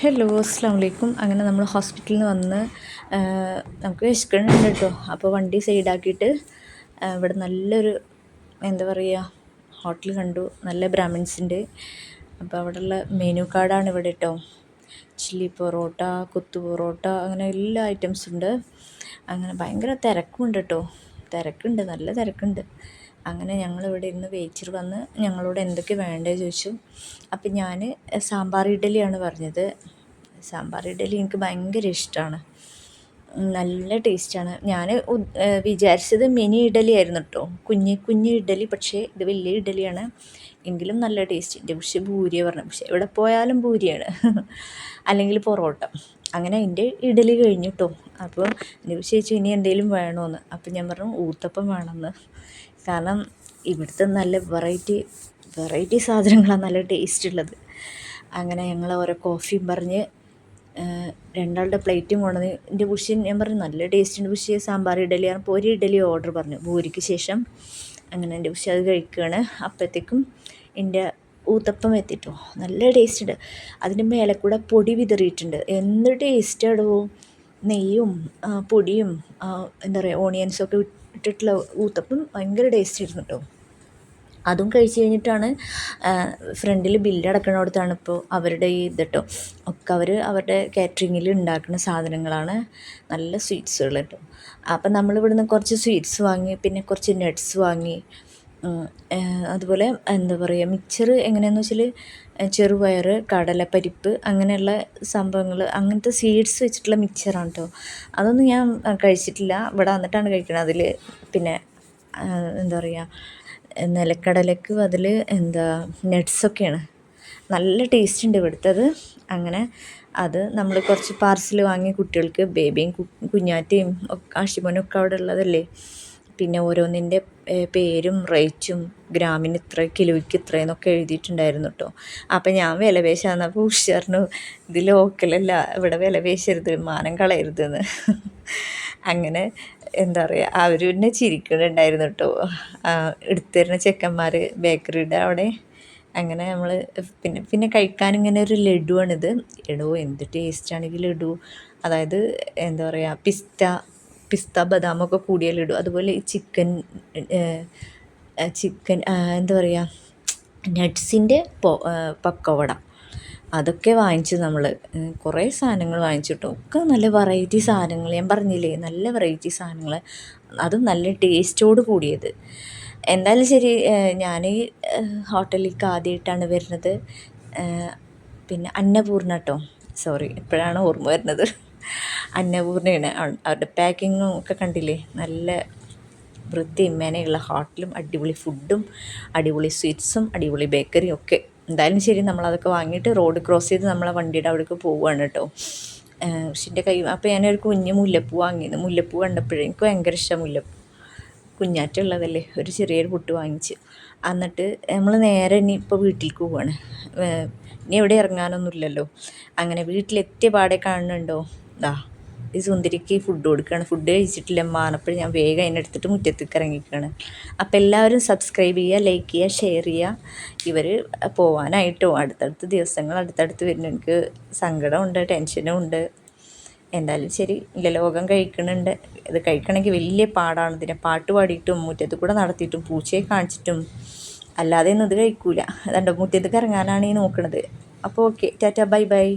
Hello, അസ്സാം വലൈക്കും. അങ്ങനെ നമ്മൾ ഹോസ്പിറ്റലിൽ നിന്ന് വന്ന് നമുക്ക് വിശക്കണുണ്ട് കേട്ടോ. അപ്പോൾ വണ്ടി സൈഡാക്കിയിട്ട് ഇവിടെ നല്ലൊരു എന്താ പറയുക ഹോട്ടൽ കണ്ടു. നല്ല ബ്രാഹ്മിൺസിൻ്റെ. അപ്പോൾ അവിടെയുള്ള മെനു കാർഡാണ് ഇവിടെ കേട്ടോ. ചില്ലി പൊറോട്ട, കുത്തു പൊറോട്ട, അങ്ങനെ എല്ലാ ഐറ്റംസും ഉണ്ട്. അങ്ങനെ ഭയങ്കര തിരക്കുണ്ട് കേട്ടോ. തിരക്കുണ്ട്, നല്ല തിരക്കുണ്ട്. അങ്ങനെ ഞങ്ങളിവിടെ ഇരുന്ന് വെയിറ്റർ വന്ന് ഞങ്ങളോട് എന്തൊക്കെ വേണ്ടത് ചോദിച്ചു. അപ്പം ഞാൻ സാമ്പാർ ഇഡ്ഡലിയാണ് പറഞ്ഞത്. സാമ്പാർ ഇഡ്ഡലി എനിക്ക് ഭയങ്കര ഇഷ്ടമാണ്, നല്ല ടേസ്റ്റാണ്. ഞാൻ വിചാരിച്ചത് മിനി ഇഡ്ഡലി ആയിരുന്നു കേട്ടോ, കുഞ്ഞ് ഇഡ്ഡലി. പക്ഷേ ഇത് വലിയ ഇഡ്ഡലിയാണ്, എങ്കിലും നല്ല ടേസ്റ്റ്. പക്ഷേ ഭൂരിയാണ് പറഞ്ഞത്. പക്ഷേ എവിടെ പോയാലും ഭൂരിയാണ് അല്ലെങ്കിൽ പൊറോട്ട. അങ്ങനെ എൻ്റെ ഇഡ്ഡലി കഴിഞ്ഞു കേട്ടോ. അപ്പോൾ എൻ്റെ ചോദിച്ചു ഇനി എന്തെങ്കിലും വേണമെന്ന്. അപ്പം ഞാൻ പറഞ്ഞു ഊത്തപ്പം വേണമെന്ന്. കാരണം ഇവിടുത്തെ നല്ല വെറൈറ്റി സാധനങ്ങളാണ് നല്ല ടേസ്റ്റ് ഉള്ളത്. അങ്ങനെ ഞങ്ങൾ ഓരോ കോഫിയും പറഞ്ഞ് രണ്ടാളുടെ പ്ലേറ്റും കൊണ്ടുവന്ന് എൻ്റെ ബുഷി ഞാൻ പറഞ്ഞു നല്ല ടേസ്റ്റ് ഉണ്ട് ബുഷി സാമ്പാർ ഇഡ്ഡലിയാണ്. അപ്പോൾ ഒരു ഇഡ്ഡലി ഓർഡർ പറഞ്ഞു ഭൂരിക്ക് ശേഷം. അങ്ങനെ എൻ്റെ ബുഷി അത് കഴിക്കുകയാണ്. അപ്പോഴത്തേക്കും എൻ്റെ ഊത്തപ്പം എത്തിട്ടോ. നല്ല ടേസ്റ്റ് ഉണ്ട്. അതിൻ്റെ മേലെ കൂടെ പൊടി വിതറിയിട്ടുണ്ട്. എന്ത് ടേസ്റ്റാടോ. നെയ്യും പൊടിയും എന്താ പറയുക ഓണിയൻസൊക്കെ ഇട്ടിട്ടുള്ള ഊത്തപ്പം ഭയങ്കര ടേസ്റ്റ് ആയിരുന്നു കേട്ടോ. അതും കഴിച്ച് കഴിഞ്ഞിട്ടാണ് ഫ്രണ്ടിൽ ബില്ലടക്കണോടത്താണ് ഇപ്പോൾ അവരുടെ ഈ ഇത് കേട്ടോ. ഒക്കെ അവരുടെ കാറ്ററിങ്ങിൽ ഉണ്ടാക്കുന്ന സാധനങ്ങളാണ്. നല്ല സ്വീറ്റ്സുകൾ കേട്ടോ. അപ്പം നമ്മളിവിടുന്ന് കുറച്ച് സ്വീറ്റ്സ് വാങ്ങി, പിന്നെ കുറച്ച് നട്ട്സ് വാങ്ങി. അതുപോലെ എന്താ പറയുക മിക്സർ എങ്ങനെയാണെന്ന് വെച്ചാൽ ചെറുപയർ, കടലപ്പരിപ്പ്, അങ്ങനെയുള്ള സംഭവങ്ങൾ, അങ്ങനത്തെ സീഡ്സ് വെച്ചിട്ടുള്ള മിക്സറാണ് കേട്ടോ. അതൊന്നും ഞാൻ കഴിച്ചിട്ടില്ല, ഇവിടെ വന്നിട്ടാണ് കഴിക്കുന്നത്. അതിൽ പിന്നെ എന്താ പറയുക നിലക്കടലയ്ക്ക് അതിൽ നട്ട്സൊക്കെയാണ്. നല്ല ടേസ്റ്റ് ഉണ്ട് ഇവിടുത്തത്. അങ്ങനെ അത് നമ്മൾ കുറച്ച് പാർസൽ വാങ്ങി കുട്ടികൾക്ക്, ബേബിയും കുഞ്ഞാറ്റയും ആഷിമോനും ഒക്കെ അവിടെ ഉള്ളതല്ലേ. പിന്നെ ഓരോന്നിൻ്റെ പേരും റേറ്റും ഗ്രാമിന് ഇത്ര, കിലോയ്ക്ക് ഇത്ര എന്നൊക്കെ എഴുതിയിട്ടുണ്ടായിരുന്നു കേട്ടോ. അപ്പം ഞാൻ വില പേശാന്ന്. അപ്പോൾ ഉഷാറിന് ഇത് ലോക്കലല്ല, ഇവിടെ വില പേശരുത്, മാനം കളയരുതെന്ന്. അങ്ങനെ എന്താ പറയുക അവർ പിന്നെ ചിരിക്കുന്നുണ്ടായിരുന്നു കേട്ടോ, എടുത്തു തരുന്ന ചെക്കന്മാർ ബേക്കറിയുടെ അവിടെ. അങ്ങനെ നമ്മൾ പിന്നെ കഴിക്കാൻ ഇങ്ങനെ ഒരു ലഡുവാണിത്. എടോ എന്ത് ടേസ്റ്റാണെങ്കിൽ ലഡു. അതായത് എന്താ പറയുക പിസ്ത ബദാമൊക്കെ കൂടിയ ലഡു. അതുപോലെ ഈ ചിക്കൻ എന്താ പറയുക നട്ട്സിൻ്റെ പക്കവട, അതൊക്കെ വാങ്ങിച്ചു നമ്മൾ. കുറേ സാധനങ്ങൾ വാങ്ങിച്ചു കേട്ടോ. ഒക്കെ നല്ല വെറൈറ്റി സാധനങ്ങൾ. ഞാൻ പറഞ്ഞില്ലേ നല്ല വെറൈറ്റി സാധനങ്ങൾ, അതും നല്ല ടേസ്റ്റോട് കൂടിയത്. എന്തായാലും ശരി, ഞാൻ ഈ ഹോട്ടലിലേക്ക് ആദ്യമായിട്ടാണ് വരുന്നത്. പിന്നെ അന്നപൂർണ്ണ കേട്ടോ, സോറി ഇപ്പോഴാണ് ഓർമ്മ വരുന്നത്. അന്നപൂർണ്ണയാണ്. അവരുടെ പാക്കിങ്ങും ഒക്കെ കണ്ടില്ലേ, നല്ല വൃത്തിയും മേനെയുള്ള ഹോട്ടലും, അടിപൊളി ഫുഡും, അടിപൊളി സ്വീറ്റ്സും, അടിപൊളി ബേക്കറിയും ഒക്കെ. എന്തായാലും ശരി, നമ്മളതൊക്കെ വാങ്ങിയിട്ട് റോഡ് ക്രോസ് ചെയ്ത് നമ്മളെ വണ്ടിയുടെ അവിടേക്ക് പോവുകയാണ് കേട്ടോ. ഋഷിൻ്റെ കൈ. അപ്പോൾ ഞാനൊരു കുഞ്ഞ് മുല്ലപ്പൂ വാങ്ങിയിരുന്നു. മുല്ലപ്പൂ കണ്ടപ്പോഴേ എനിക്ക് ഭയങ്കര ഇഷ്ടമാണ് മുല്ലപ്പൂ. കുഞ്ഞാറ്റുള്ളതല്ലേ, ഒരു ചെറിയൊരു പൊട്ട് വാങ്ങിച്ച്. എന്നിട്ട് നമ്മൾ നേരെ ഇനി ഇപ്പോൾ വീട്ടിലേക്ക് പോവുകയാണ്. ഇനി എവിടെ ഇറങ്ങാനൊന്നുമില്ലല്ലോ. അങ്ങനെ വീട്ടിലെത്തിയ പാടെ കാണുന്നുണ്ടോ, ഈ സുന്ദരിക്ക് ഫുഡ് കൊടുക്കുകയാണ്. ഫുഡ് കഴിച്ചിട്ടില്ല മാനപ്പോൾ ഞാൻ വേഗം അതിനെടുത്തിട്ട് മുറ്റത്തേക്ക് ഇറങ്ങിക്കുകയാണ്. അപ്പോൾ എല്ലാവരും സബ്സ്ക്രൈബ് ചെയ്യുക, ലൈക്ക് ചെയ്യുക, ഷെയർ ചെയ്യുക. ഇവർ പോവാനായിട്ടോ അടുത്തടുത്ത ദിവസങ്ങൾ അടുത്തടുത്ത് വരുന്നു. എനിക്ക് സങ്കടമുണ്ട്, ടെൻഷനും ഉണ്ട്. എന്തായാലും ശരി, ഇല്ല ലോകം കഴിക്കുന്നുണ്ട്. ഇത് കഴിക്കണമെങ്കിൽ വലിയ പാടാണ്. ഇതിനെ പാട്ട് പാടിയിട്ടും മുറ്റത്ത് കൂടെ നടത്തിയിട്ടും പൂച്ചയെ കാണിച്ചിട്ടും അല്ലാതെ ഒന്നും ഇത് കഴിക്കൂല. അതുകൊണ്ട് മുറ്റത്തേക്ക് ഇറങ്ങാനാണ് ഈ നോക്കണത്. അപ്പോൾ ഓക്കെ, ടാറ്റ, ബൈ ബൈ.